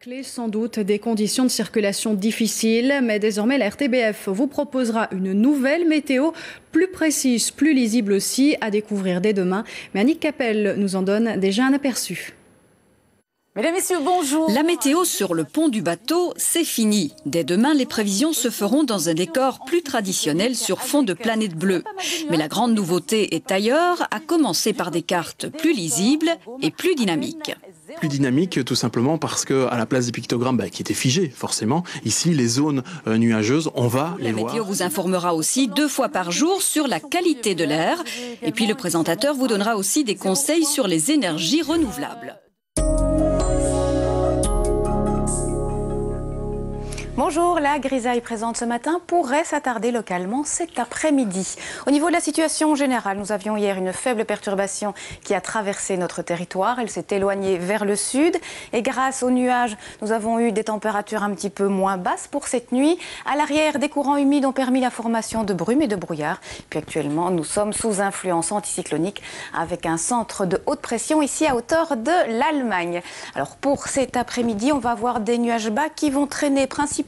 Clé sans doute des conditions de circulation difficiles, mais désormais la RTBF vous proposera une nouvelle météo plus précise, plus lisible aussi, à découvrir dès demain. Mais Annick Capel nous en donne déjà un aperçu. Mesdames, Messieurs, bonjour. La météo sur le pont du bateau, c'est fini. Dès demain, les prévisions se feront dans un décor plus traditionnel sur fond de planète bleue. Mais la grande nouveauté est ailleurs, à commencer par des cartes plus lisibles et plus dynamiques. Plus dynamique tout simplement parce que à la place des pictogrammes qui étaient figés forcément, ici les zones nuageuses, on va les voir. La météo vous informera aussi 2 fois par jour sur la qualité de l'air. Et puis le présentateur vous donnera aussi des conseils sur les énergies renouvelables. Bonjour, la grisaille présente ce matin pourrait s'attarder localement cet après-midi. Au niveau de la situation générale, nous avions hier une faible perturbation qui a traversé notre territoire. Elle s'est éloignée vers le sud et grâce aux nuages, nous avons eu des températures un petit peu moins basses pour cette nuit. À l'arrière, des courants humides ont permis la formation de brumes et de brouillard. Puis actuellement, nous sommes sous influence anticyclonique avec un centre de haute pression ici à hauteur de l'Allemagne. Alors pour cet après-midi, on va avoir des nuages bas qui vont traîner principalement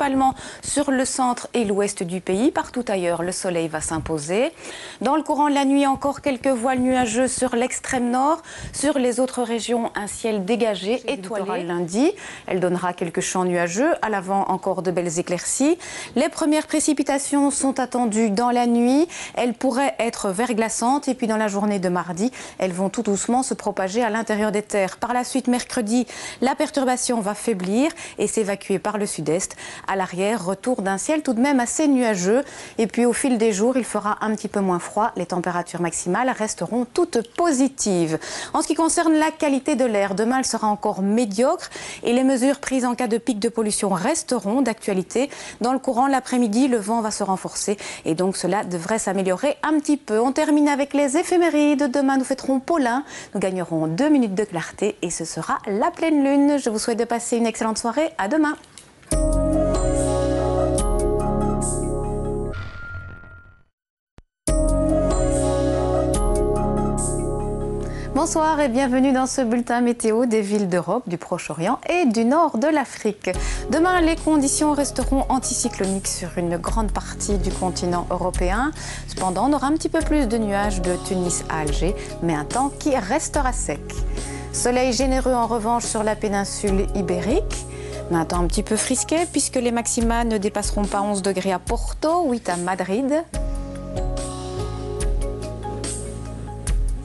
sur le centre et l'ouest du pays. Partout ailleurs, le soleil va s'imposer. Dans le courant de la nuit, encore quelques voiles nuageux sur l'extrême nord. Sur les autres régions, un ciel dégagé, étoilé lundi. Elle donnera quelques champs nuageux. À l'avant, encore de belles éclaircies. Les premières précipitations sont attendues dans la nuit. Elles pourraient être verglaçantes. Et puis dans la journée de mardi, elles vont tout doucement se propager à l'intérieur des terres. Par la suite, mercredi, la perturbation va faiblir et s'évacuer par le sud-est. À l'arrière, retour d'un ciel tout de même assez nuageux. Et puis au fil des jours, il fera un petit peu moins froid. Les températures maximales resteront toutes positives. En ce qui concerne la qualité de l'air, demain elle sera encore médiocre et les mesures prises en cas de pic de pollution resteront d'actualité. Dans le courant de l'après-midi, le vent va se renforcer et donc cela devrait s'améliorer un petit peu. On termine avec les éphémérides. Demain, nous fêterons Paulin. Nous gagnerons 2 minutes de clarté et ce sera la pleine lune. Je vous souhaite de passer une excellente soirée. À demain. Bonsoir et bienvenue dans ce bulletin météo des villes d'Europe, du Proche-Orient et du nord de l'Afrique. Demain, les conditions resteront anticycloniques sur une grande partie du continent européen. Cependant, on aura un petit peu plus de nuages de Tunis à Alger, mais un temps qui restera sec. Soleil généreux en revanche sur la péninsule ibérique. Un temps un petit peu frisqué puisque les maxima ne dépasseront pas 11 degrés à Porto, 8 à Madrid.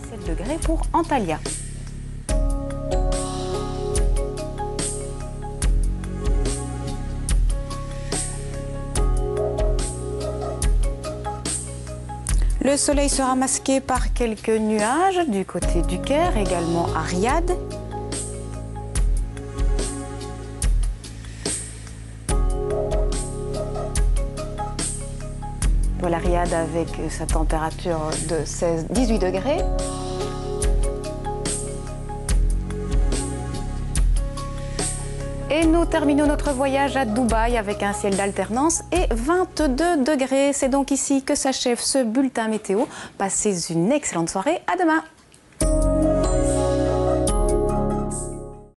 17 degrés pour Antalya. Le soleil sera masqué par quelques nuages du côté du Caire, également à Riyad. Voilà Riyad avec sa température de 18 degrés. Et nous terminons notre voyage à Dubaï avec un ciel d'alternance et 22 degrés. C'est donc ici que s'achève ce bulletin météo. Passez une excellente soirée. À demain.